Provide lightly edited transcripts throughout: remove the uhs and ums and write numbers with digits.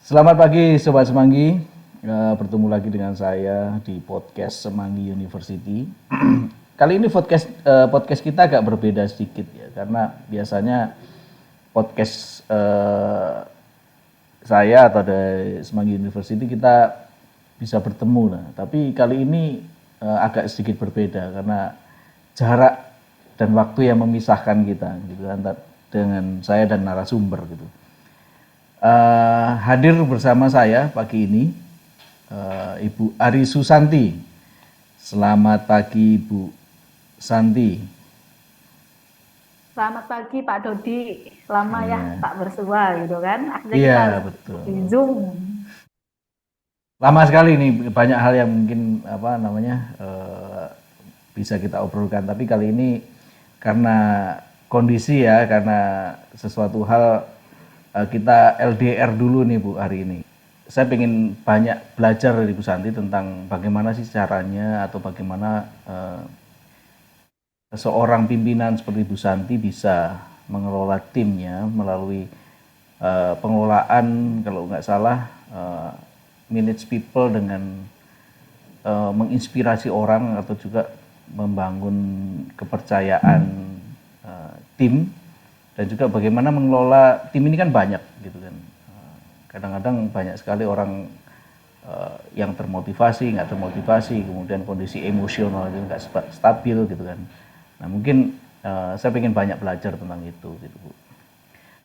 Selamat pagi Sobat Semanggi. Bertemu lagi dengan saya di podcast Semanggi University. Kali ini podcast kita agak berbeda sedikit ya, karena biasanya podcast saya atau dari Semanggi University kita bisa bertemu. Nah, tapi kali ini agak sedikit berbeda karena jarak dan waktu yang memisahkan kita gitu dengan saya dan narasumber gitu. Hadir bersama saya pagi ini Ibu Ari Susanti. Selamat pagi Ibu Santi. Selamat pagi Pak Dodi. Lama ya tak bersua gitu kan. Akhirnya Iya, kita betul. di Zoom. Lama sekali nih, banyak hal yang mungkin bisa kita obrolkan. Tapi kali ini karena kondisi ya, karena sesuatu hal kita LDR dulu nih Bu hari ini. Saya ingin banyak belajar dari Bu Santi tentang bagaimana sih caranya atau bagaimana seorang pimpinan seperti Bu Santi bisa mengelola timnya melalui pengelolaan kalau nggak salah manage people dengan menginspirasi orang atau juga membangun kepercayaan tim dan juga bagaimana mengelola tim ini kan banyak gitu kan. Kadang-kadang banyak sekali orang yang termotivasi, nggak termotivasi, kemudian kondisi emosional itu nggak stabil gitu kan. Nah mungkin saya ingin banyak belajar tentang itu gitu Bu.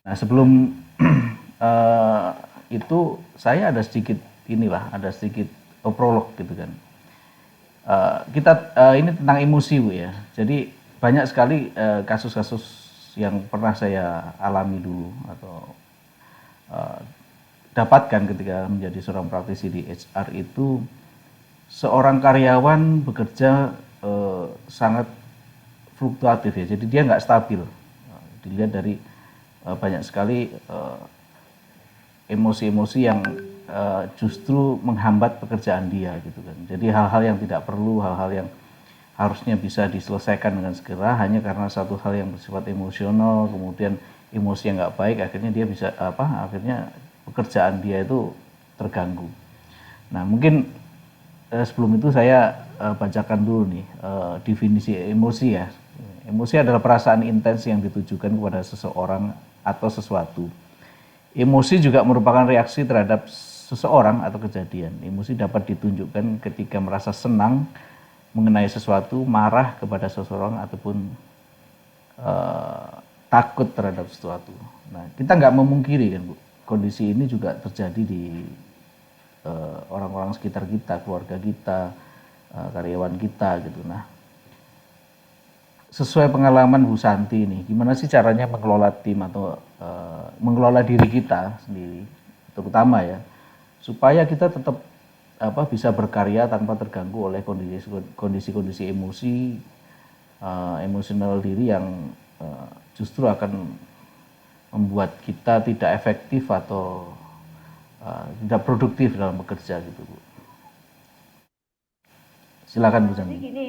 Nah sebelum itu saya ada sedikit prolog gitu kan. Ini tentang emosi Bu ya. Jadi banyak sekali kasus-kasus yang pernah saya alami dulu atau dapatkan ketika menjadi seorang praktisi di HR itu seorang karyawan bekerja sangat fluktuatif ya. Jadi dia nggak stabil. Dilihat dari banyak sekali emosi-emosi yang justru menghambat pekerjaan dia gitu kan. Jadi hal-hal yang tidak perlu, hal-hal yang harusnya bisa diselesaikan dengan segera hanya karena satu hal yang bersifat emosional, kemudian emosi yang nggak baik, akhirnya dia bisa akhirnya pekerjaan dia itu terganggu. Nah mungkin sebelum itu saya bacakan dulu nih definisi emosi ya. Emosi adalah perasaan intens yang ditujukan kepada seseorang atau sesuatu. Emosi juga merupakan reaksi terhadap seseorang atau kejadian. Emosi dapat ditunjukkan ketika merasa senang mengenai sesuatu, marah kepada seseorang, ataupun takut terhadap sesuatu. Nah, kita nggak memungkiri kan Bu, kondisi ini juga terjadi di orang-orang sekitar kita, keluarga kita, karyawan kita gitu. Nah, sesuai pengalaman Bu Santi ini, gimana sih caranya mengelola tim atau mengelola diri kita sendiri, terutama ya, supaya kita tetap bisa berkarya tanpa terganggu oleh kondisi-kondisi emosi, emosional diri yang justru akan membuat kita tidak efektif atau tidak produktif dalam bekerja gitu Bu. Silakan Bu Jadi Santi. gini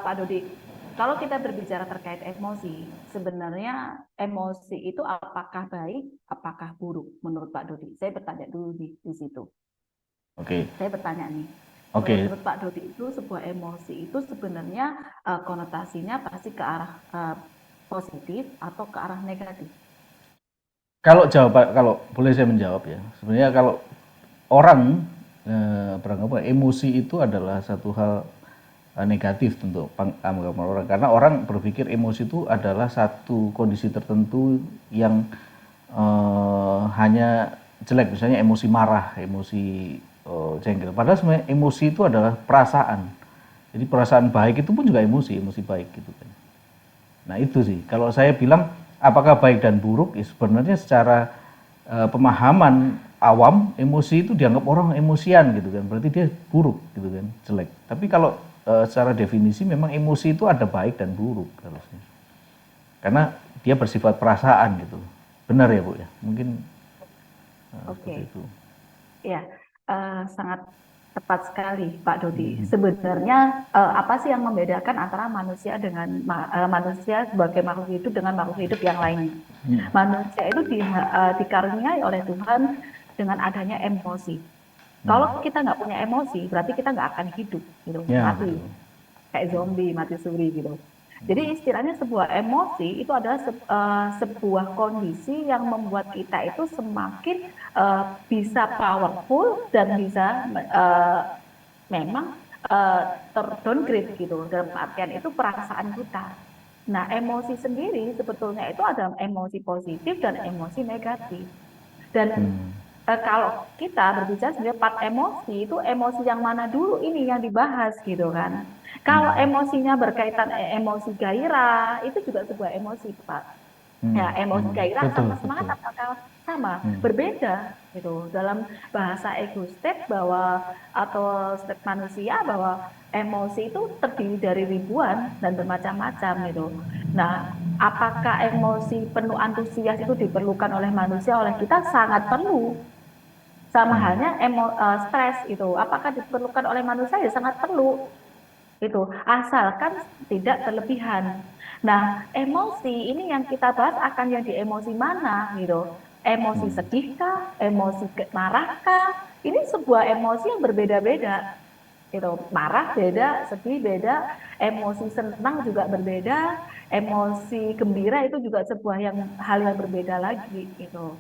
Pak Dodi, kalau kita berbicara terkait emosi, sebenarnya emosi itu apakah baik, apakah buruk menurut Pak Dodi? Saya bertanya dulu di situ. Oke. Saya bertanya nih, Oke. menurut Pak Dodi itu sebuah emosi itu sebenarnya konotasinya pasti ke arah positif atau ke arah negatif? Kalau boleh saya menjawab ya, sebenarnya kalau orang beranggapan emosi itu adalah satu hal negatif untuk anggapan orang, karena orang berpikir emosi itu adalah satu kondisi tertentu yang hanya jelek, misalnya emosi marah, emosi jengkel. Padahal sebenarnya emosi itu adalah perasaan. Jadi perasaan baik itu pun juga emosi, emosi baik gitu kan. Nah itu sih, kalau saya bilang apakah baik dan buruk, ya sebenarnya secara pemahaman awam, emosi itu dianggap orang emosian gitu kan, berarti dia buruk gitu kan, jelek. Tapi kalau secara definisi memang emosi itu ada baik dan buruk harusnya, karena dia bersifat perasaan gitu. Benar ya Bu ya? Mungkin seperti Oke, itu. ya sangat tepat sekali Pak Dodi. Sebenarnya apa sih yang membedakan antara manusia dengan manusia sebagai makhluk hidup dengan makhluk hidup yang lainnya? Manusia itu dikaruniai oleh Tuhan dengan adanya emosi. Kalau kita nggak punya emosi, berarti kita nggak akan hidup, gitu, Ya, mati, betul. kayak zombie, mati suri, gitu. Jadi istilahnya sebuah emosi itu adalah sebuah kondisi yang membuat kita itu semakin bisa powerful dan bisa memang terdowngrade gitu. Dalam artian itu perasaan kita. Nah, emosi sendiri sebetulnya itu ada emosi positif dan emosi negatif. Dan Hmm. kalau kita berbicara sebenarnya part emosi itu emosi yang mana dulu ini yang dibahas gitu kan. Kalau emosinya berkaitan emosi gairah itu juga sebuah emosi Pak. Ya, emosi gairah Betul, sama betul. semangat apakah sama? Hmm. Berbeda gitu. Dalam bahasa ego state bahwa atau state manusia bahwa emosi itu terdiri dari ribuan dan bermacam-macam gitu. Nah, apakah emosi penuh antusias itu diperlukan oleh manusia oleh kita sangat perlu. Sama halnya stres itu. Apakah diperlukan oleh manusia ya sangat perlu itu asalkan tidak berlebihan. Nah, emosi ini yang kita bahas akan yang di emosi mana gitu. Emosi sedihkah, emosi marahkah? Ini sebuah emosi yang berbeda-beda. Gitu. Marah beda, sedih beda, emosi senang juga berbeda, emosi gembira itu juga sebuah hal yang berbeda lagi gitu.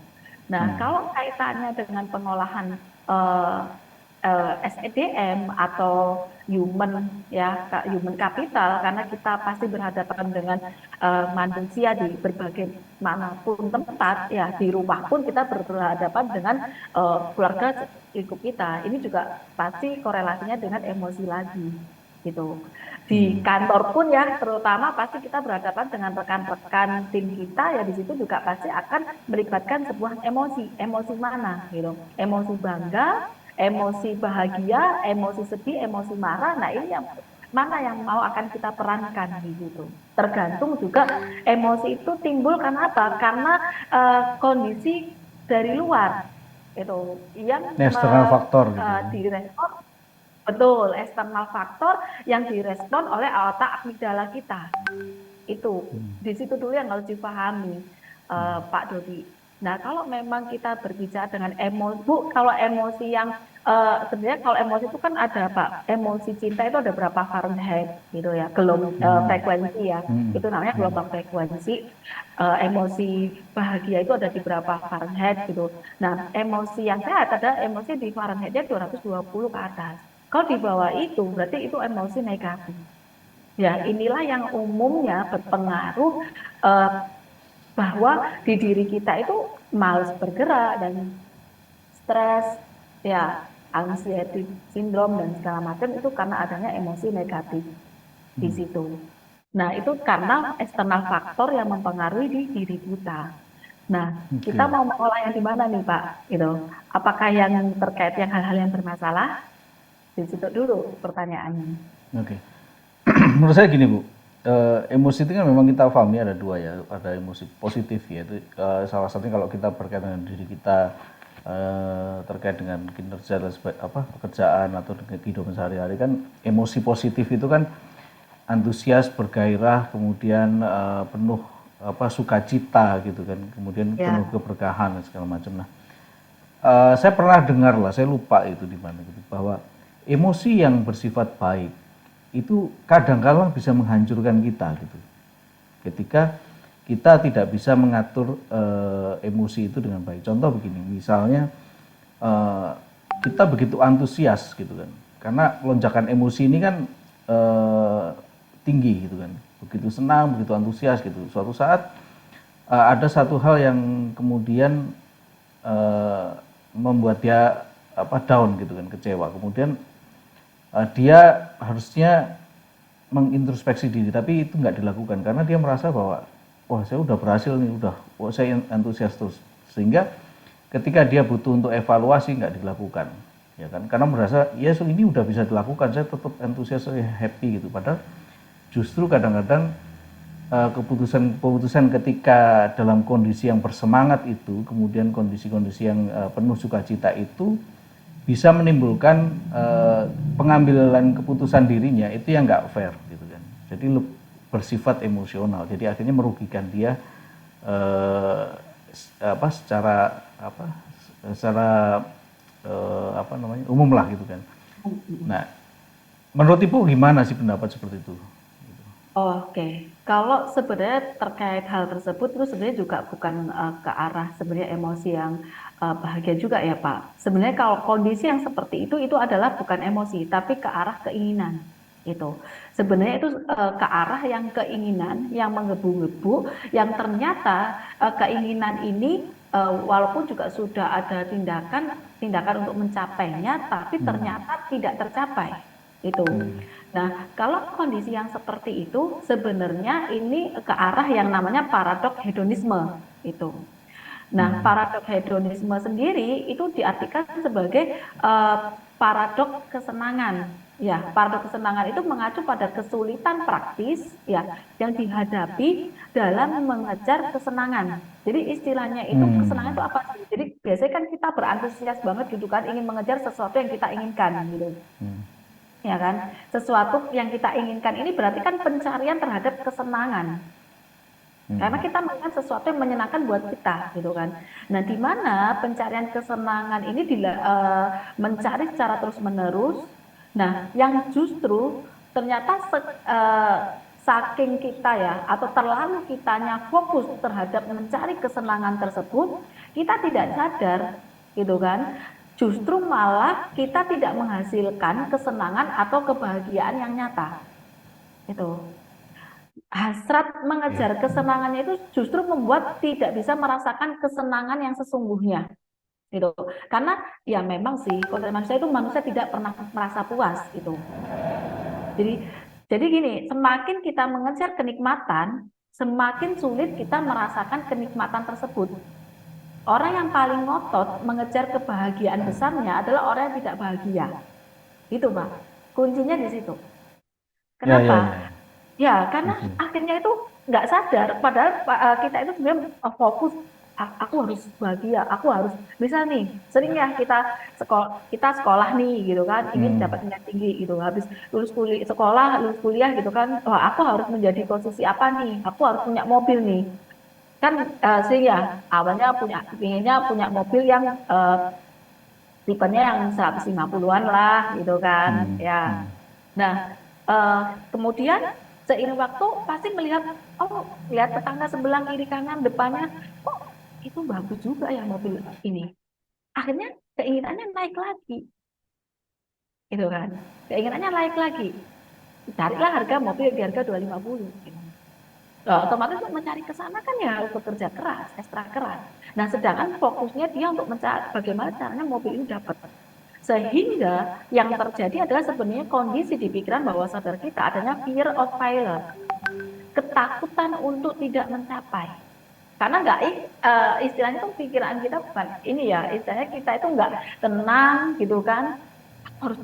Nah, kalau kaitannya dengan pengolahan eh, SDM atau human capital karena kita pasti berhadapan dengan manusia di berbagai manapun tempat ya di rumah pun kita berhadapan dengan keluarga lingkup kita ini juga pasti korelasinya dengan emosi lagi gitu di kantor pun ya terutama pasti kita berhadapan dengan rekan-rekan tim kita ya di situ juga pasti akan melibatkan sebuah emosi mana gitu emosi bangga emosi bahagia, emosi sedih, emosi marah. Nah, ini yang mana yang mau akan kita perankan gitu. Tergantung juga emosi itu timbul karena apa? Karena kondisi dari luar itu yang External faktor gitu. direspon betul eksternal faktor yang direspon oleh otak amigdala kita. Itu di situ dulu yang harus dipahami Pak Dodi. Nah, kalau memang kita berbicara dengan emosi, Bu, kalau emosi yang sebenarnya kalau emosi itu kan ada Pak, emosi cinta itu ada berapa Fahrenheit gitu ya, frekuensi ya, itu namanya gelombang frekuensi. Emosi bahagia itu ada di berapa Fahrenheit gitu. Nah, emosi yang sehat ada emosi di Fahrenheitnya 220 ke atas. Kalau di bawah itu berarti itu emosi negatif. Ya, inilah yang umumnya berpengaruh eh, bahwa di diri kita itu malas bergerak dan stres, ya, anxiety syndrome dan segala macam itu karena adanya emosi negatif di situ. Nah, itu karena eksternal faktor yang mempengaruhi di diri kita. Nah, Oke. kita mau mengolah yang di mana nih, Pak? Gitu. Apakah yang terkait yang hal-hal yang bermasalah? Di situ dulu pertanyaannya. Oke. Menurut saya gini Bu, emosi itu kan memang kita pahami ada dua ya, ada emosi positif yaitu salah satunya kalau kita berkaitan dengan diri kita terkait dengan kinerja dan pekerjaan atau dengan kehidupan sehari-hari kan emosi positif itu kan antusias, bergairah, kemudian penuh sukacita gitu kan, kemudian penuh Ya, keberkahan dan segala macam. Nah, saya pernah dengar lah, saya lupa itu di mana gitu, bahwa emosi yang bersifat baik itu kadang-kadang bisa menghancurkan kita gitu. Ketika kita tidak bisa mengatur emosi itu dengan baik. Contoh begini, misalnya eh, kita begitu antusias gitu kan, karena lonjakan emosi ini kan tinggi gitu kan, begitu senang, begitu antusias gitu. Suatu saat ada satu hal yang kemudian membuat dia down gitu kan, kecewa. Kemudian dia harusnya mengintrospeksi diri, tapi itu nggak dilakukan karena dia merasa bahwa wah saya udah berhasil nih, saya antusias terus, sehingga ketika dia butuh untuk evaluasi nggak dilakukan, ya kan? Karena merasa ya ini udah bisa dilakukan, saya tetap antusias, saya happy gitu. Padahal justru kadang-kadang keputusan ketika dalam kondisi yang bersemangat itu, kemudian kondisi-kondisi yang penuh sukacita itu bisa menimbulkan pengambilan keputusan dirinya itu yang nggak fair gitu kan. Jadi bersifat emosional. Jadi akhirnya merugikan dia secara secara apa namanya umum lah gitu kan. Nah, menurut Ibu gimana sih pendapat seperti itu? Oke, kalau sebenarnya terkait hal tersebut itu sebenarnya juga bukan ke arah sebenarnya emosi yang bahagia juga ya Pak. Sebenarnya kalau kondisi yang seperti itu adalah bukan emosi, tapi ke arah keinginan itu. Sebenarnya itu ke arah yang keinginan yang menggebu-gebu, yang ternyata keinginan ini walaupun juga sudah ada tindakan untuk mencapainya, tapi ternyata tidak tercapai itu. Nah, kalau kondisi yang seperti itu sebenarnya ini ke arah yang namanya paradok hedonisme itu. Nah, paradok hedonisme sendiri itu diartikan sebagai paradok kesenangan. Ya, paradok kesenangan itu mengacu pada kesulitan praktis ya yang dihadapi dalam mengejar kesenangan. Jadi istilahnya itu kesenangan itu apa sih? Jadi biasanya kan kita berantusias banget gitu kan ingin mengejar sesuatu yang kita inginkan gitu ya kan? Sesuatu yang kita inginkan ini berarti kan pencarian terhadap kesenangan. Karena kita menginginkan sesuatu yang menyenangkan buat kita, gitu kan. Nah, di mana pencarian kesenangan ini mencari secara terus-menerus. Nah, yang justru ternyata saking kita ya, atau terlalu kitanya fokus terhadap mencari kesenangan tersebut, kita tidak sadar, gitu kan. Justru malah kita tidak menghasilkan kesenangan atau kebahagiaan yang nyata. Itu hasrat mengejar kesenangannya itu justru membuat tidak bisa merasakan kesenangan yang sesungguhnya. Gitu. Karena ya memang sih kodrat manusia itu manusia tidak pernah merasa puas gitu. Jadi gini, semakin kita mengejar kenikmatan, semakin sulit kita merasakan kenikmatan tersebut. Orang yang paling ngotot mengejar kebahagiaan besarnya adalah orang yang tidak bahagia. Itu, Pak. Kuncinya di situ. Ya, ya, Kenapa? ya. Ya, karena akhirnya itu nggak sadar. Padahal kita itu sebenarnya fokus. Aku harus bahagia. Aku harus misal nih. Sering ya kita sekolah nih, gitu kan, ingin dapat nilai tinggi gitu. Habis lulus sekolah, lulus kuliah gitu kan. Wah, aku harus menjadi posisi apa nih? Aku harus punya mobil nih. Kan sering ya awalnya inginnya punya mobil yang tipenya yang 150-an lah gitu kan ya. Nah, eh, kemudian seiring waktu pasti melihat, oh, lihat tetangga sebelah kiri kanan depannya, kok itu bagus juga ya mobil ini. Akhirnya keinginannya naik lagi, gitu kan. Keinginannya naik lagi. Carilah harga mobil di harga 250. Gitu. Nah, otomatis untuk mencari ke sana kan ya harus bekerja keras, ekstra keras. Nah, sedangkan fokusnya dia untuk mencari bagaimana caranya mobil ini dapat. Sehingga yang terjadi adalah sebenarnya kondisi di pikiran bawah sadar kita adanya fear of failure, ketakutan untuk tidak mencapai. Karena nggak istilahnya tuh pikiran kita bukan ini ya, istilahnya kita itu nggak tenang gitu kan. Aku harus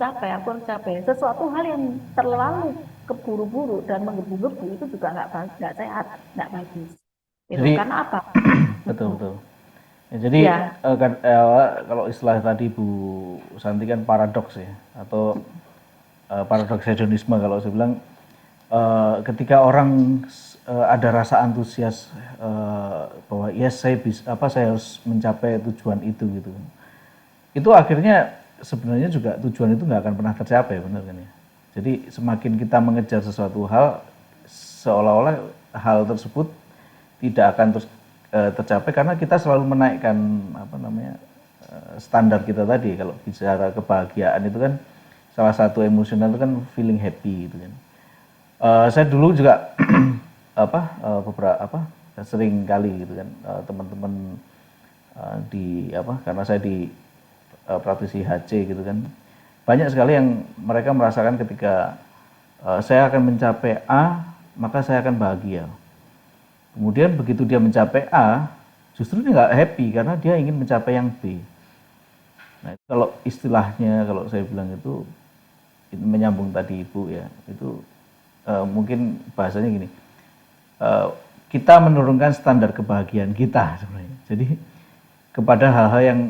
capai. Sesuatu hal yang terlalu keburu-buru dan menggebu-gebu itu juga nggak sehat, nggak bagus. Gitu. Jadi Karena apa? betul betul. Ya, jadi Ya, kalau istilah tadi Bu Santi kan paradoks ya, atau paradoks hedonisme kalau saya bilang, ketika orang ada rasa antusias bahwa yes saya bisa saya harus mencapai tujuan itu gitu, itu akhirnya sebenarnya juga tujuan itu nggak akan pernah tercapai, benar kan ya. Jadi semakin kita mengejar sesuatu hal, seolah-olah hal tersebut tidak akan terus tercapai karena kita selalu menaikkan standar kita tadi. Kalau bicara kebahagiaan itu kan salah satu emosional itu kan feeling happy gitu kan. Saya dulu juga beberapa sering kali gitu kan teman-teman karena saya di praktisi HC gitu kan, banyak sekali yang mereka merasakan ketika saya akan mencapai A maka saya akan bahagia. Kemudian begitu dia mencapai A, justru dia nggak happy karena dia ingin mencapai yang B. Nah, kalau istilahnya, kalau saya bilang itu menyambung tadi Ibu ya, itu mungkin bahasanya gini, kita menurunkan standar kebahagiaan kita sebenarnya. Jadi kepada hal-hal yang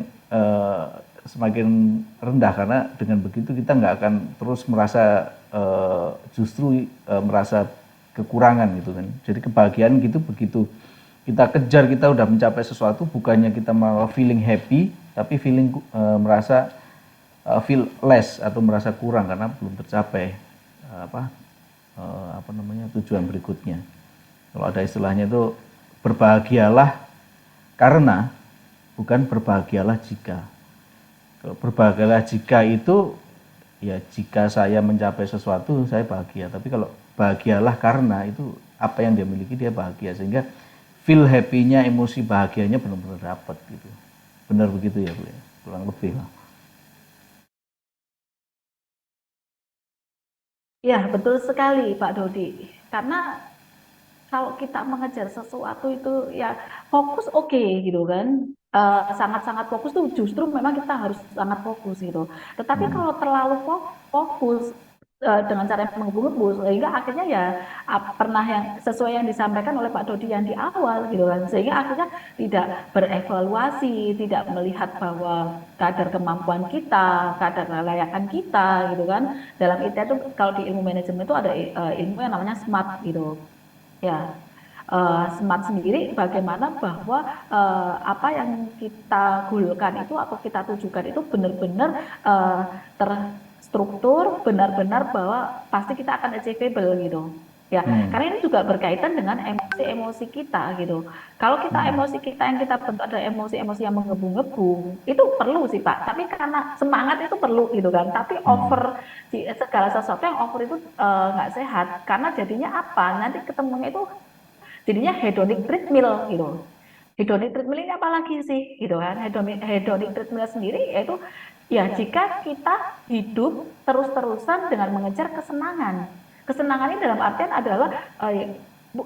semakin rendah, karena dengan begitu kita nggak akan terus merasa justru merasa kekurangan gitu kan. Jadi kebahagiaan gitu begitu kita kejar, kita udah mencapai sesuatu, bukannya kita malah feeling happy, tapi feeling merasa feel less atau merasa kurang karena belum tercapai apa namanya tujuan berikutnya. Kalau ada istilahnya itu berbahagialah karena, bukan berbahagialah jika. Kalau berbahagialah jika itu ya jika saya mencapai sesuatu saya bahagia, tapi kalau bahagialah karena itu apa yang dia miliki dia bahagia, sehingga feel happy-nya, emosi bahagianya benar-benar dapat gitu. Benar begitu ya Bu ya, kurang lebih lah. Ya, betul sekali Pak Dodi. Karena kalau kita mengejar sesuatu itu ya fokus oke gitu kan. Sangat-sangat fokus tuh justru memang kita harus sangat fokus gitu. Tetapi kalau terlalu fokus dengan cara yang menggebu-gebu sehingga akhirnya ya pernah yang sesuai yang disampaikan oleh Pak Dodi yang di awal gitu kan, sehingga akhirnya tidak berevaluasi, tidak melihat bahwa kadar kemampuan kita, kadar kelayakan kita gitu kan. Dalam itu kalau di ilmu manajemen itu ada ilmu yang namanya SMART gitu ya. SMART sendiri bagaimana bahwa apa yang kita goalkan itu atau kita tujukan itu benar-benar terstruktur, benar-benar bahwa pasti kita akan achievable gitu ya. Karena ini juga berkaitan dengan emosi-emosi kita gitu. Kalau kita emosi kita yang kita bentuk ada emosi-emosi yang menggebu-gebu, itu perlu sih Pak, tapi karena semangat itu perlu gitu kan, tapi over segala sesuatu yang over itu nggak sehat, karena jadinya apa, nanti ketemunya itu jadinya hedonic treadmill gitu. Hedonic treadmill ini apa lagi sih gitu kan? Hedonic treadmill sendiri yaitu ya jika kita hidup terus-terusan dengan mengejar kesenangan. Kesenangan ini dalam artian adalah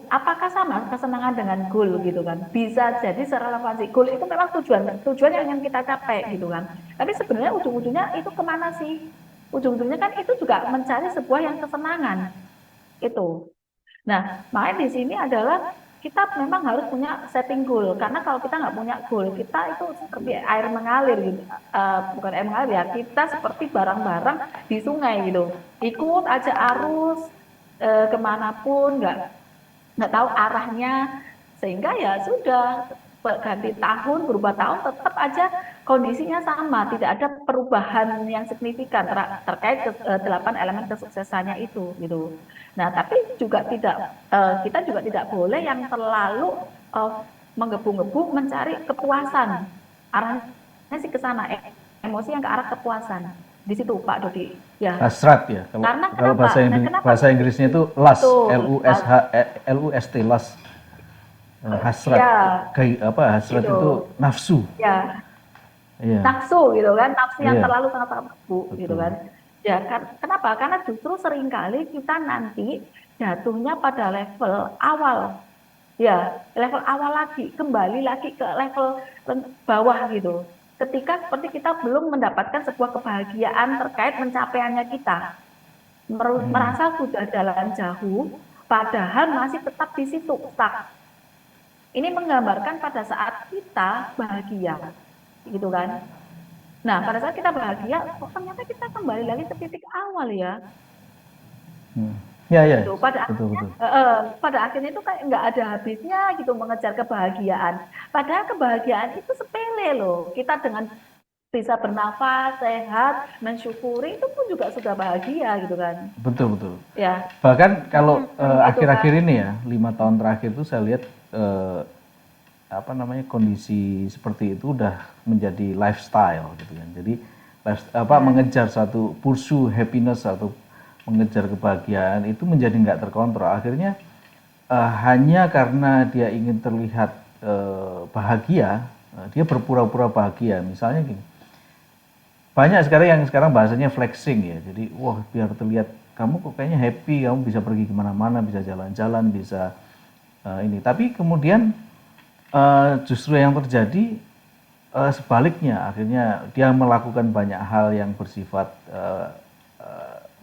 apakah sama kesenangan dengan goal gitu kan? Bisa jadi serelevansi. Goal itu memang tujuan yang ingin kita capai gitu kan. Tapi sebenarnya ujung-ujungnya itu kemana sih? Ujung-ujungnya kan itu juga mencari sebuah yang kesenangan itu. Nah, makanya di sini adalah kita memang harus punya setting goal, karena kalau kita nggak punya goal, kita itu seperti air mengalir gitu. Bukan air mengalir ya, kita seperti barang-barang di sungai gitu, ikut aja arus kemanapun, nggak tahu arahnya, sehingga ya sudah ganti tahun, berubah tahun, tetap aja kondisinya sama, tidak ada perubahan yang signifikan terkait 8 elemen kesuksesannya itu gitu. Nah, tapi juga kita juga tidak boleh yang terlalu menggebu-gebu mencari kepuasan. Arahnya sih ke sana, emosi yang ke arah kepuasan. Di situ Pak Dodi. Ya. Hasrat ya. Karena Kalau bahasa Inggrisnya itu lust, LUST, lust. Hasrat. Ya, Hasrat itu nafsu. Ya. Iya. Nafsu gitu kan, nafsu yang Iya. terlalu sangat nafsu gitu kan. Ya kenapa? Karena justru seringkali kita nanti jatuhnya pada level awal. Ya, level awal lagi, kembali lagi ke level bawah gitu. Ketika seperti kita belum mendapatkan sebuah kebahagiaan terkait pencapaiannya kita. Merasa sudah jalan jauh, padahal masih tetap di situ, stuck. Ini menggambarkan pada saat kita bahagia, gitu kan. Nah, pada saat kita bahagia, kok ternyata kita kembali lagi ke titik awal ya. Ya, ya. Gitu. Betul. Pada akhirnya itu kayak nggak ada habisnya gitu mengejar kebahagiaan. Padahal kebahagiaan itu sepele loh. Kita dengan bisa bernafas, sehat, mensyukuri itu pun juga sudah bahagia gitu kan. Betul. Ya. Bahkan kalau akhir-akhir ini ya, 5 tahun terakhir itu saya lihat kondisi seperti itu udah menjadi lifestyle gitu kan. Jadi mengejar satu pursue happiness atau mengejar kebahagiaan itu menjadi nggak terkontrol. Akhirnya hanya karena dia ingin terlihat bahagia, dia berpura-pura bahagia. Misalnya gini, banyak sekarang bahasanya flexing ya. Jadi wah biar terlihat kamu kok kayaknya happy, kamu bisa pergi kemana-mana, bisa jalan-jalan, bisa ini. Tapi kemudian justru yang terjadi sebaliknya, akhirnya dia melakukan banyak hal yang bersifat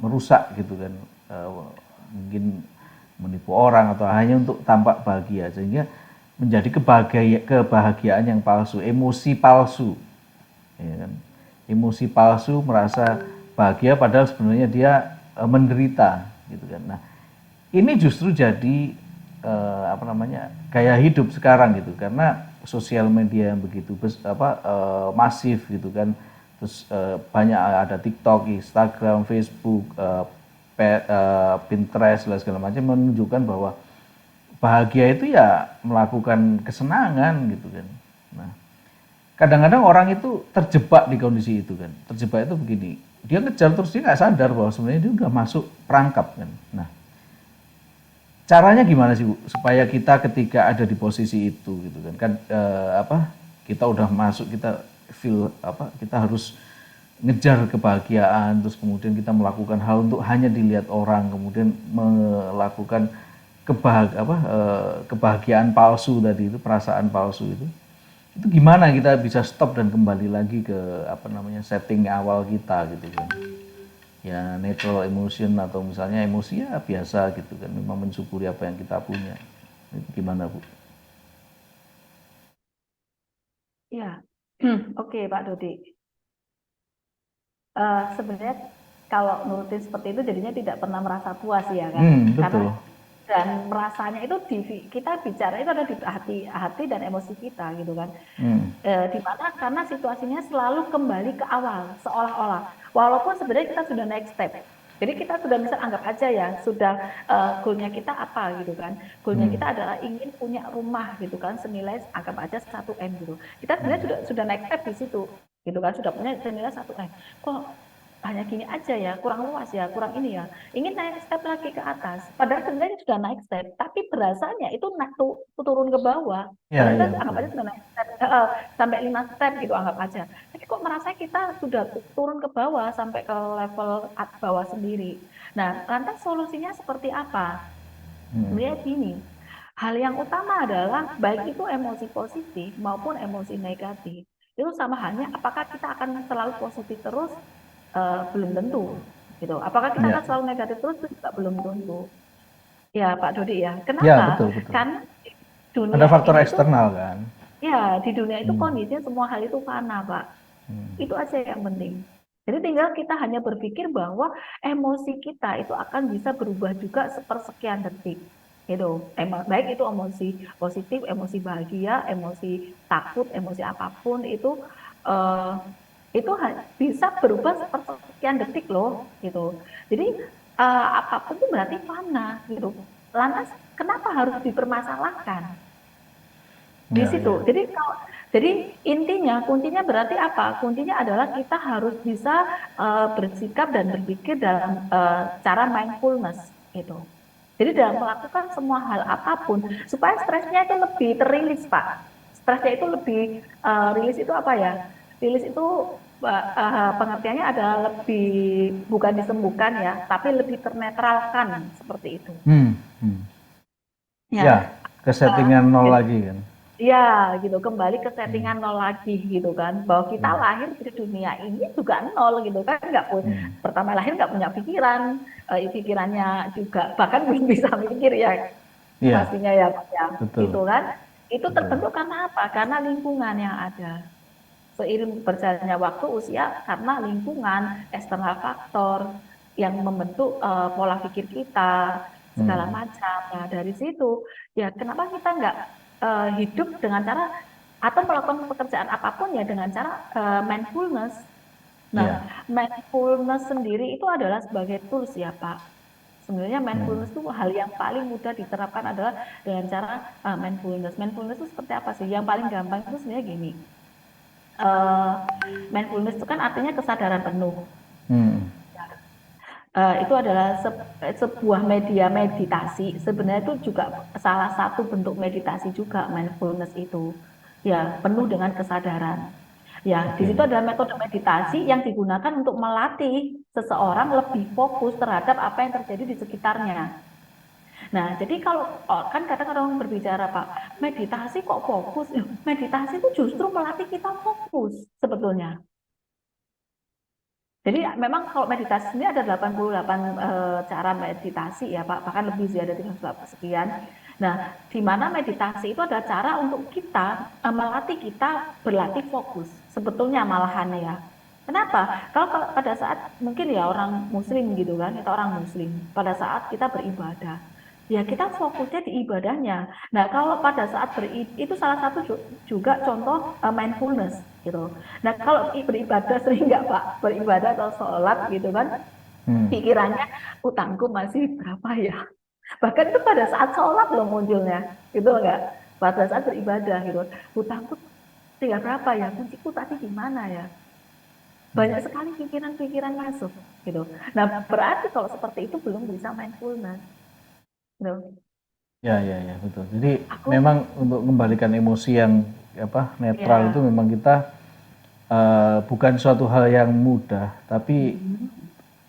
merusak gitu kan, mungkin menipu orang atau hanya untuk tampak bahagia, sehingga menjadi kebahagiaan yang palsu, emosi palsu, ya kan? Emosi palsu merasa bahagia padahal sebenarnya dia menderita gitu kan. Nah, ini justru jadi apa namanya, gaya hidup sekarang gitu, karena sosial media yang begitu masif gitu kan, terus banyak ada TikTok, Instagram, Facebook, Pinterest dan segala macam, menunjukkan bahwa bahagia itu ya melakukan kesenangan gitu kan. Nah, kadang-kadang orang itu terjebak di kondisi itu kan. Terjebak itu begini, dia ngejar terus, dia nggak sadar bahwa sebenarnya dia udah masuk perangkap kan. Nah, caranya gimana sih Bu supaya kita ketika ada di posisi itu gitu kan, kita udah masuk, kita feel kita harus ngejar kebahagiaan, terus kemudian kita melakukan hal untuk hanya dilihat orang, kemudian melakukan kebahagiaan palsu tadi itu, perasaan palsu itu gimana kita bisa stop dan kembali lagi ke setting awal kita gitu kan, ya natural emotion, atau misalnya emosi ya biasa gitu kan, memang mensyukuri apa yang kita punya. Itu gimana Bu? Ya, oke Pak Dodi. Sebenarnya kalau nurutin seperti itu jadinya tidak pernah merasa puas ya kan, karena Betul. dan merasanya itu kita bicara itu ada di hati dan emosi kita gitu kan. Di mana karena situasinya selalu kembali ke awal seolah-olah, walaupun sebenarnya kita sudah next step. Jadi kita sudah misal anggap aja ya, sudah goalnya kita apa gitu kan. Goalnya kita adalah ingin punya rumah gitu kan, senilai anggap aja 1 M gitu. Kita sebenarnya sudah next step di situ gitu kan, sudah punya senilai 1 M. Kok hanya gini aja ya, kurang luas ya, kurang ini ya. Ingin naik step lagi ke atas. Padahal sebenarnya sudah naik step, tapi berasanya itu turun ke bawah. Ya, Padahal ya, kita anggap betul. aja sudah naik step, sampai 5 step gitu anggap aja. Tapi kok merasa kita sudah turun ke bawah sampai ke level bawah sendiri. Nah, lantas solusinya seperti apa? Sebenarnya gini, hal yang utama adalah baik itu emosi positif maupun emosi negatif. Itu sama halnya apakah kita akan selalu positif terus, belum tentu gitu. Apakah kita Ya. akan selalu negatif terus juga belum tentu. Ya Pak Dodi ya. Ya, Kenapa? betul, betul. Karena Ada dunia faktor ini itu eksternal kan. ya di dunia itu kondisinya semua hal itu fana Pak. Itu aja yang penting. Jadi tinggal kita hanya berpikir bahwa emosi kita itu akan bisa berubah juga sepersekian detik. Gitu. Baik itu emosi positif, emosi bahagia, emosi takut, emosi apapun eh, itu bisa berubah sepersekian detik loh, gitu. Jadi apapun itu berarti fana, gitu. Lantas kenapa harus dipermasalahkan? Di Ya, situ. ya. Jadi intinya, kuncinya berarti apa? Kuncinya adalah kita harus bisa bersikap dan berpikir dalam cara mindfulness gitu. Jadi dalam melakukan semua hal apapun supaya stresnya itu lebih terilis, Pak. Stresnya itu lebih rilis itu apa ya? Rilis itu pengertiannya adalah lebih bukan disembuhkan ya, tapi lebih ternetralkan seperti itu. Hmm, hmm. Ya, Ya, kesettingan nol gitu. lagi kan. Ya, gitu, kembali ke settingan nol lagi gitu kan, bahwa kita lahir di dunia ini juga nol gitu kan, nggak punya, pertama lahir nggak punya pikiran, pikirannya juga bahkan belum bisa mikir ya, Iya, pastinya ya Pak ya, betul. gitu kan, itu Betul. terbentuk karena apa? Karena lingkungan yang ada. Seiring berjalannya waktu usia, karena lingkungan, eksternal faktor yang membentuk pola pikir kita segala macam. Nah dari situ ya kenapa kita nggak hidup dengan cara atau melakukan pekerjaan apapun ya dengan cara mindfulness. Nah, Iya. mindfulness sendiri itu adalah sebagai tools ya Pak. Sebenarnya mindfulness itu hal yang paling mudah diterapkan adalah dengan cara mindfulness. Mindfulness itu seperti apa sih? Yang paling gampang itu sebenarnya gini. eh, Mindfulness itu kan artinya kesadaran penuh. Hmm. Itu adalah sebuah media meditasi. Sebenarnya itu juga salah satu bentuk meditasi juga mindfulness itu. Ya, penuh dengan kesadaran. Ya, di Oke. situ adalah metode meditasi yang digunakan untuk melatih seseorang lebih fokus terhadap apa yang terjadi di sekitarnya. Nah, jadi kalau kan kadang orang berbicara Pak, meditasi kok fokus? Meditasi itu justru melatih kita fokus sebetulnya. Jadi memang kalau meditasi ini ada 88 cara meditasi ya Pak, bahkan lebih sih ada 300 sekian. Nah, di mana meditasi itu ada cara untuk kita melatih kita berlatih fokus. Sebetulnya malahan ya. Kenapa? Kalau pada saat mungkin ya orang muslim gitu kan, kita orang muslim, pada saat kita beribadah, ya kita fokusnya di ibadahnya. Nah, kalau pada saat itu salah satu juga contoh mindfulness gitu. Nah, kalau beribadah sering nggak Pak? Beribadah atau sholat gitu kan, Hmm. pikirannya utangku masih berapa ya? Bahkan itu pada saat sholat loh munculnya, gitu enggak? Pada saat beribadah gitu, utangku tinggal berapa ya? Kunciku tadi di mana ya? Banyak sekali pikiran-pikiran masuk gitu. Nah, berarti kalau seperti itu belum bisa mindfulness. Gitu. Ya, ya, ya, betul. Jadi Aku memang untuk mengembalikan emosi yang netral itu ya memang kita bukan suatu hal yang mudah, tapi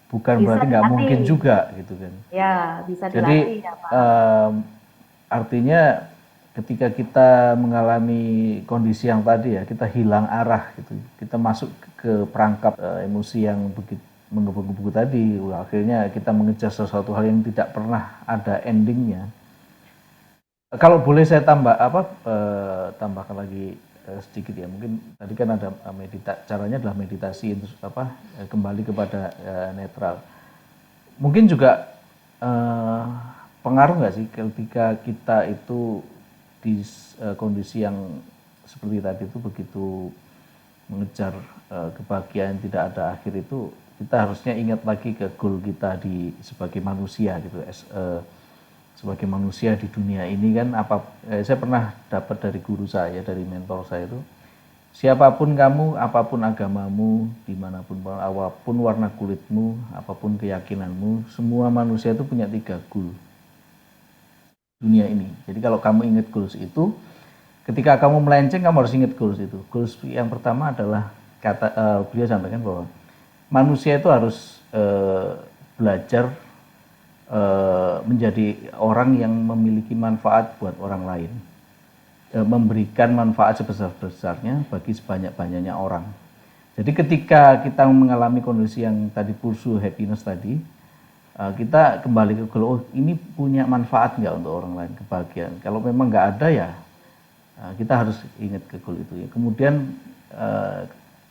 bukan bisa berarti nggak dilatih. mungkin juga gitu kan. Ya, bisa Jadi dilatih ya, Pak. artinya ketika kita mengalami kondisi yang tadi ya, kita hilang arah gitu, kita masuk ke perangkap emosi yang begitu menggebu-gebu tadi, akhirnya kita mengejar sesuatu hal yang tidak pernah ada endingnya. Kalau boleh saya tambahkan lagi sedikit ya, mungkin tadi kan ada caranya adalah meditasi untuk kembali kepada netral. Mungkin juga pengaruh nggak sih ketika kita itu di kondisi yang seperti tadi itu begitu mengejar kebahagiaan tidak ada akhir itu, kita harusnya ingat lagi ke goal kita sebagai manusia gitu, sebagai manusia di dunia ini kan saya pernah dapat dari guru saya, dari mentor saya itu, siapapun kamu, apapun agamamu, dimanapun, apapun warna kulitmu, apapun keyakinanmu, semua manusia itu punya 3 goal dunia ini. Jadi kalau kamu ingat goals itu, ketika kamu melenceng kamu harus ingat goals itu. Goals yang pertama adalah beliau sampaikan bahwa manusia itu harus belajar menjadi orang yang memiliki manfaat buat orang lain, memberikan manfaat sebesar-besarnya bagi sebanyak-banyaknya orang. Jadi ketika kita mengalami kondisi yang tadi pursuit happiness tadi, kita kembali ke goal, oh ini punya manfaat nggak untuk orang lain, kebahagiaan. Kalau memang nggak ada ya kita harus ingat ke goal itu ya. Kemudian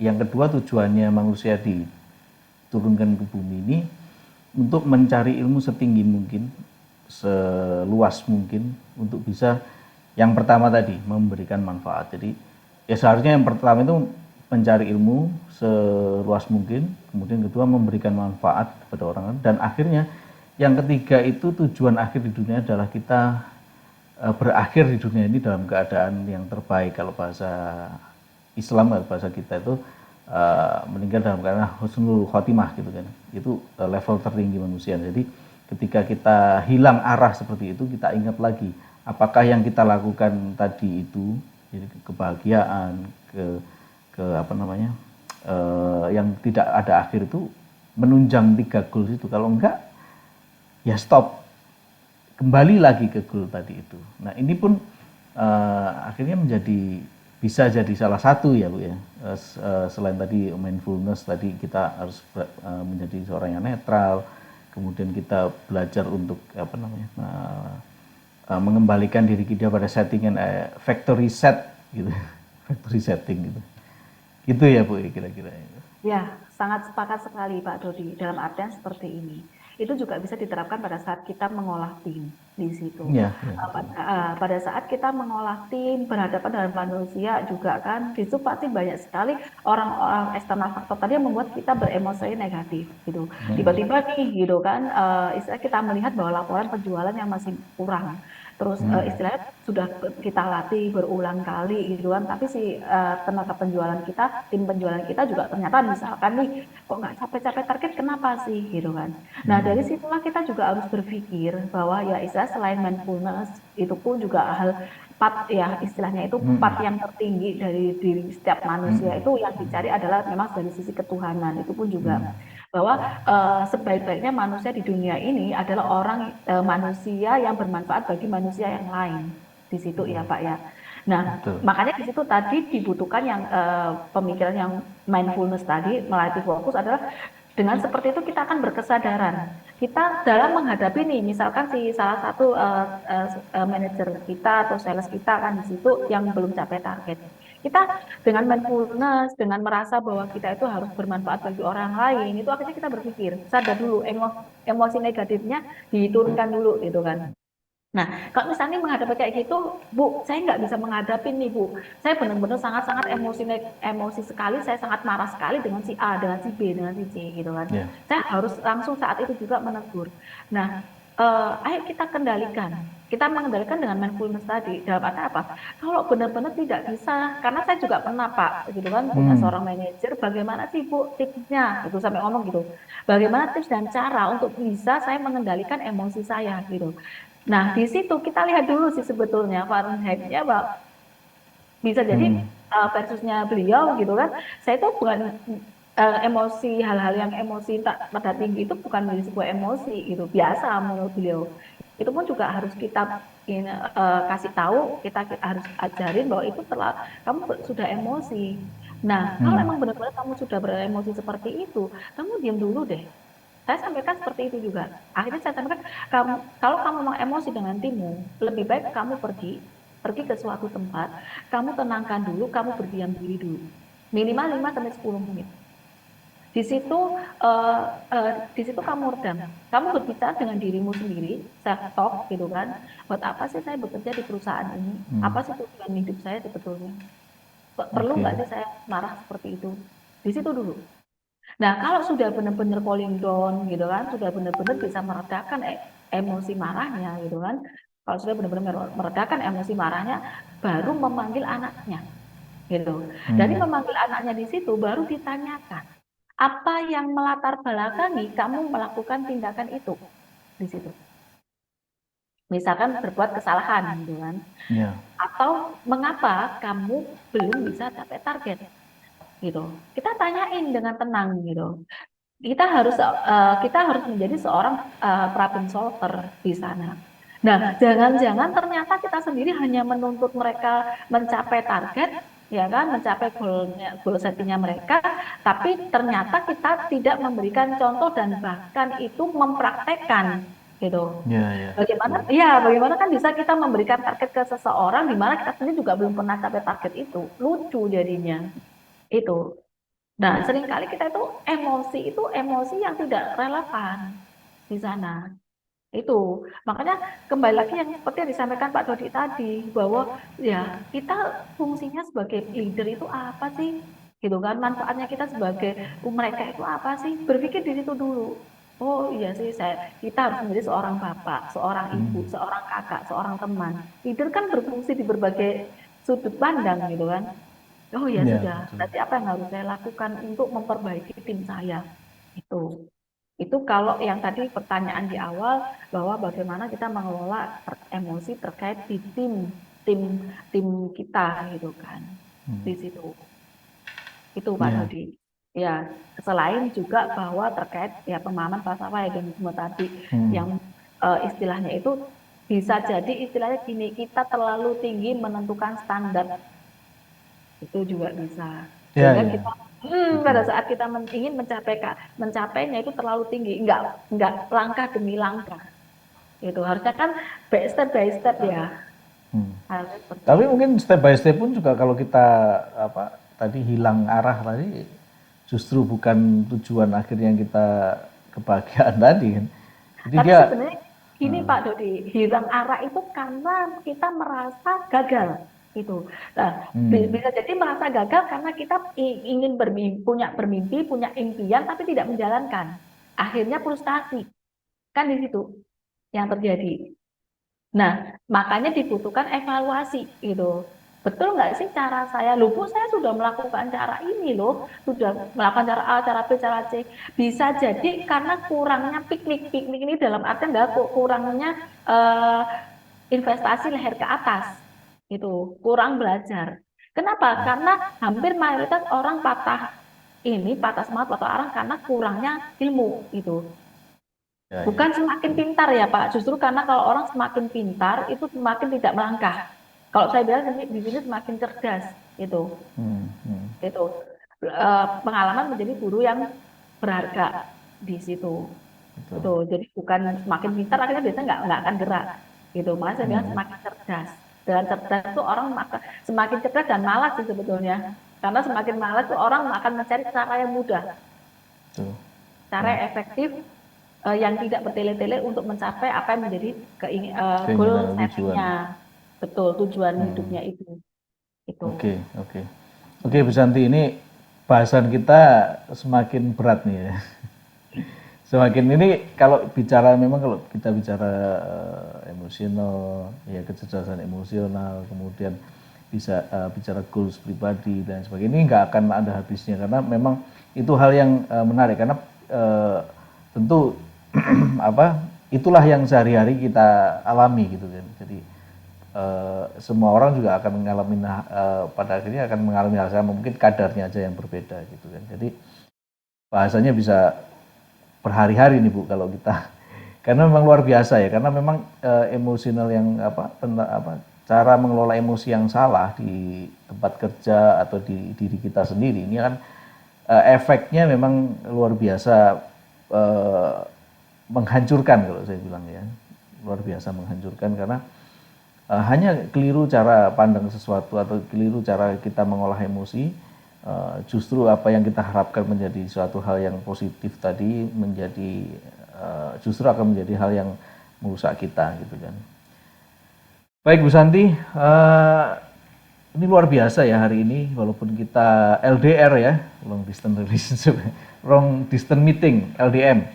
yang kedua, tujuannya manusia diturunkan ke bumi ini untuk mencari ilmu setinggi mungkin, seluas mungkin, untuk bisa yang pertama tadi memberikan manfaat. Jadi ya seharusnya yang pertama itu mencari ilmu seluas mungkin, kemudian kedua memberikan manfaat kepada orang lain, dan akhirnya yang ketiga itu tujuan akhir di dunia adalah kita berakhir di dunia ini dalam keadaan yang terbaik. Kalau bahasa Islam, kalau bahasa kita itu meninggal dalam keadaan husnul khotimah gitu kan. Itu level tertinggi manusia. Jadi ketika kita hilang arah seperti itu, kita ingat lagi apakah yang kita lakukan tadi itu, jadi kebahagiaan, yang tidak ada akhir itu menunjang 3 goals itu. Kalau enggak ya stop, kembali lagi ke goal tadi itu. Nah ini pun akhirnya bisa jadi salah satu ya Bu ya, selain tadi mindfulness tadi, kita harus menjadi seorang yang netral, kemudian kita belajar untuk mengembalikan diri kita pada settingan factory set gitu factory setting gitu. Gitu ya Bu kira-kira. Ya, sangat sepakat sekali Pak Dodi. Dalam artian seperti ini. Itu juga bisa diterapkan pada saat kita mengolah tim di situ. Ya, ya, Pada saat kita mengolah tim berhadapan dengan manusia juga kan, itu pasti banyak sekali orang-orang eksternal faktor tadi yang membuat kita beremosi negatif gitu. Tiba-tiba nih gitu kan, istilah kita melihat bahwa laporan penjualan yang masih kurang. Terus istilahnya sudah kita latih berulang kali gitu kan, tapi si tenaga penjualan kita, tim penjualan kita juga ternyata misalkan nih kok nggak capek-capek target, kenapa sih gitu kan. Nah dari situlah kita juga harus berpikir bahwa ya istilah selain mindfulness itu pun juga hal part ya istilahnya itu part yang tertinggi dari diri setiap manusia itu yang dicari adalah memang dari sisi ketuhanan. Itu pun juga bahwa sebaik-baiknya manusia di dunia ini adalah orang manusia yang bermanfaat bagi manusia yang lain di situ ya Pak ya. Nah, betul. makanya di situ tadi dibutuhkan yang pemikiran yang mindfulness tadi, melatih fokus adalah dengan seperti itu kita akan berkesadaran. Kita dalam menghadapi nih, misalkan si salah satu manajer kita atau sales kita kan di situ yang belum capai target. Kita dengan mindfulness, dengan merasa bahwa kita itu harus bermanfaat bagi orang lain, itu akhirnya kita berpikir, sadar dulu emosi negatifnya diturunkan dulu gitu kan. Nah, kalau misalnya menghadapi kayak gitu, Bu, saya nggak bisa menghadapi nih, Bu. Saya benar-benar sangat-sangat emosi sekali, saya sangat marah sekali dengan si A, dengan si B, dengan si C, gitu kan. Ya. Saya harus langsung saat itu juga menegur. Nah, ayo kita kendalikan. Kita mengendalikan dengan mindfulness tadi. Dalam arti apa? Kalau benar-benar tidak bisa, karena saya juga pernah, Pak, gitu kan, punya Hmm. seorang manajer, bagaimana sih, Bu, tipsnya? Itu sampai ngomong gitu. Bagaimana tips dan cara untuk bisa saya mengendalikan emosi saya, gitu. Nah, di situ kita lihat dulu sih sebetulnya Fahrenheit-nya, Pak. Bisa jadi Hmm. versusnya beliau gitu kan. Saya itu bukan emosi, hal-hal yang emosi tak pada tinggi itu bukan menjadi sebuah emosi gitu. Biasa menurut beliau. Itu pun juga harus kita kasih tahu, kita harus ajarin bahwa itu telah kamu sudah emosi. Nah, kalau Hmm. emang benar-benar kamu sudah beremosi seperti itu, kamu diam dulu deh. Saya sampaikan seperti itu juga. Akhirnya saya sampaikan, kamu, kalau kamu mau emosi dengan timmu, lebih baik kamu pergi ke suatu tempat, kamu tenangkan dulu, kamu berdiam diri dulu. Minimal 5 sampai 10 menit. Di situ eh, di situ kamu redam. Kamu berbicara dengan dirimu sendiri, self talk gitu kan. Buat apa sih saya bekerja di perusahaan ini? Hmm. Apa sih tujuan hidup saya sebetulnya? Perlu Oke. nggak sih saya marah seperti itu? Di situ dulu. Nah, kalau sudah benar-benar calling down gitu kan, sudah benar-benar bisa meredakan emosi marahnya gitu kan. Kalau sudah benar-benar meredakan emosi marahnya, baru memanggil anaknya gitu. Dari Hmm. memanggil anaknya di situ baru ditanyakan, apa yang melatar belakangi kamu melakukan tindakan itu di situ. Misalkan berbuat kesalahan gitu kan. Ya. Atau mengapa kamu belum bisa capai target gitu. Kita tanyain dengan tenang gitu. Kita harus menjadi seorang problem solver di sana. Nah, jangan-jangan ternyata kita sendiri hanya menuntut mereka mencapai target, ya kan, mencapai goal settingnya mereka, tapi ternyata kita tidak memberikan contoh dan bahkan itu mempraktekkan, gitu. Ya, ya, Bagaimana? betul. Ya, bagaimana kan bisa kita memberikan target ke seseorang di mana kita sendiri juga belum pernah capai target itu, lucu jadinya, itu. Nah, seringkali kita itu emosi yang tidak relevan di sana. Itu. Makanya kembali lagi yang seperti yang disampaikan Pak Dodi tadi, bahwa ya kita fungsinya sebagai leader itu apa sih? Gitu kan, manfaatnya kita sebagai mereka itu apa sih? Berpikir di situ dulu. Oh iya sih, kita harus menjadi seorang bapak, seorang ibu, Hmm. seorang kakak, seorang teman. Leader kan berfungsi di berbagai sudut pandang gitu kan. Oh ya Ya, sudah, betul. berarti apa yang harus saya lakukan untuk memperbaiki tim saya? Itu. Itu kalau yang tadi pertanyaan di awal bahwa bagaimana kita mengelola emosi terkait di tim tim kita gitu kan. Hmm. Di situ. Itu Pak Ya. Dodi. Ya, selain juga bahwa terkait ya pemahaman falsafah hedonisme tadi Hmm. yang istilahnya itu bisa jadi istilahnya gini, kita terlalu tinggi menentukan standar itu juga bisa Ya, sehingga ya. kita Betul. pada saat kita ingin mencapainya itu terlalu tinggi enggak langkah demi langkah itu harusnya kan by step ya Hmm. harusnya seperti Tapi itu. mungkin step by step pun juga kalau kita apa tadi hilang arah tadi justru bukan tujuan akhir yang kita kebahagiaan tadi kan. Jadi Tapi dia sebenarnya gini Pak Dodi, hilang arah itu karena kita merasa gagal itu. Nah, hmm, bisa jadi merasa gagal karena kita ingin bermimpi, punya impian tapi tidak menjalankan. Akhirnya frustasi. Kan di situ yang terjadi. Nah, makanya dibutuhkan evaluasi gitu. Betul nggak sih cara saya? Loh, Bu, saya sudah melakukan cara ini loh, sudah melakukan cara A, cara B, cara C. Bisa jadi karena kurangnya piknik. Piknik ini dalam artian adalah kurangnya eh, investasi leher ke atas. Itu, kurang belajar. Kenapa? Karena hampir mayoritas orang patah semangat, patah arang karena kurangnya ilmu itu. ya, ya. Bukan semakin pintar ya Pak, justru karena kalau orang semakin pintar itu semakin tidak melangkah. Kalau saya bilang di sini semakin cerdas itu, Hmm, hmm, itu pengalaman menjadi guru yang berharga di situ. betul. Itu jadi bukan semakin pintar akhirnya biasanya nggak akan gerak gitu. Makanya saya bilang Hmm, semakin cerdas. Dengan cerdas itu orang semakin cerdas dan malas sih sebetulnya. Karena semakin malas tuh orang akan mencari cara yang mudah, betul. cara Ya. yang efektif yang tidak bertele-tele untuk mencapai apa yang menjadi goal Keinginan, tujuan. settingnya, betul, tujuan hidupnya itu. Oke, oke. Oke, Bu Santi, ini bahasan kita semakin berat nih ya. Semakin ini kalau bicara, memang kalau kita bicara emosional, ya kecerdasan emosional, kemudian bisa bicara goals pribadi dan sebagainya, ini nggak akan ada habisnya karena memang itu hal yang menarik karena tentu apa itulah yang sehari-hari kita alami gitu kan. Jadi semua orang juga akan mengalami pada akhirnya akan mengalami hal sama, mungkin kadarnya aja yang berbeda gitu kan. Jadi bahasanya bisa berhari-hari nih Bu kalau kita karena memang luar biasa ya, karena memang emosional yang cara mengelola emosi yang salah di tempat kerja atau di diri kita sendiri ini kan efeknya memang luar biasa, menghancurkan kalau saya bilang ya, luar biasa menghancurkan karena hanya keliru cara pandang sesuatu atau keliru cara kita mengolah emosi, justru apa yang kita harapkan menjadi suatu hal yang positif tadi menjadi justru akan menjadi hal yang merusak kita gitu kan. Baik Bu Santi, ini luar biasa ya hari ini, walaupun kita LDR ya, long distance relationship, long distance meeting, LDM,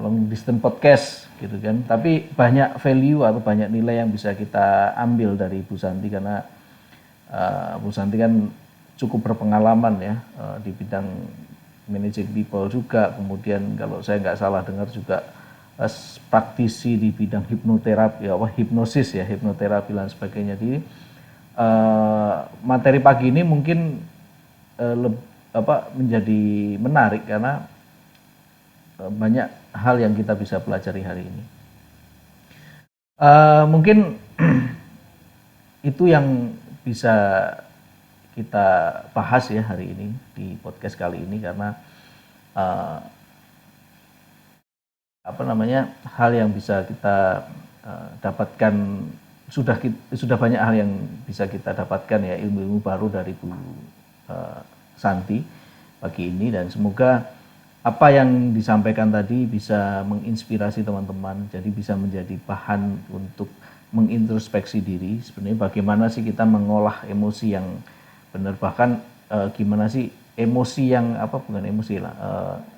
long distance podcast gitu kan. Tapi banyak value atau banyak nilai yang bisa kita ambil dari Bu Santi karena Bu Santi kan cukup berpengalaman ya di bidang managing people juga, kemudian kalau saya nggak salah dengar juga praktisi di bidang hipnoterapi, hipnosis ya, hipnoterapi dan sebagainya. Jadi materi pagi ini mungkin menjadi menarik karena banyak hal yang kita bisa pelajari hari ini. Mungkin itu yang bisa kita bahas ya hari ini di podcast kali ini karena hal yang bisa kita dapatkan, sudah banyak hal yang bisa kita dapatkan ya, ilmu-ilmu baru dari Bu Santi pagi ini, dan semoga apa yang disampaikan tadi bisa menginspirasi teman-teman, jadi bisa menjadi bahan untuk mengintrospeksi diri sebenarnya bagaimana sih kita mengolah emosi yang benar, bahkan gimana sih emosi yang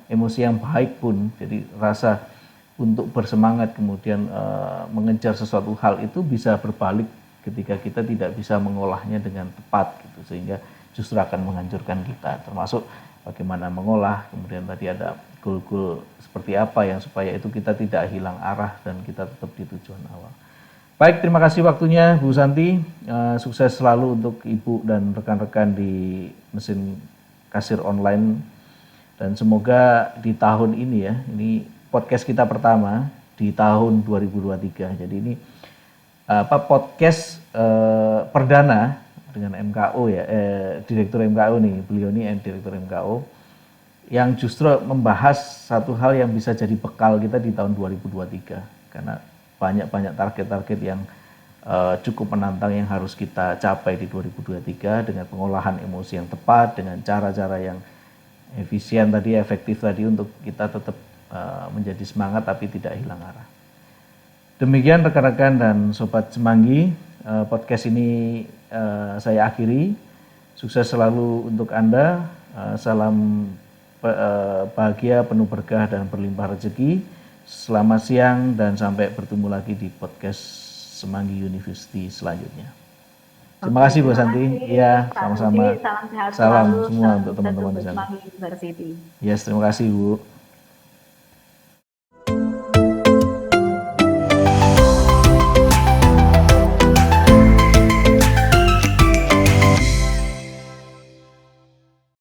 emosi yang baik pun, jadi rasa untuk bersemangat kemudian mengejar sesuatu hal itu bisa berbalik ketika kita tidak bisa mengolahnya dengan tepat gitu, sehingga justru akan menghancurkan kita, termasuk bagaimana mengolah, kemudian tadi ada goal-goal seperti apa yang supaya itu kita tidak hilang arah dan kita tetap di tujuan awal. Baik, terima kasih waktunya Bu Santi, sukses selalu untuk Ibu dan rekan-rekan di mesin kasir online, dan semoga di tahun ini ya, ini podcast kita pertama di tahun 2023, jadi ini podcast perdana dengan MKO ya, Direktur MKO nih, beliau nih Direktur MKO yang justru membahas satu hal yang bisa jadi bekal kita di tahun 2023 karena banyak target-target yang cukup menantang yang harus kita capai di 2023 dengan pengolahan emosi yang tepat, dengan cara-cara yang efisien tadi, efektif tadi, untuk kita tetap menjadi semangat tapi tidak hilang arah. Demikian rekan-rekan dan Sobat Semanggi, podcast ini saya akhiri. Sukses selalu untuk Anda, salam bahagia, penuh berkah dan berlimpah rezeki. Selamat siang dan sampai bertemu lagi di podcast Semanggi University selanjutnya. Terima kasih Bu Santi. Iya, sama-sama. Salam sehat Salam selalu, semua untuk teman-teman di sana. Semanggi University. Yes, terima kasih Bu.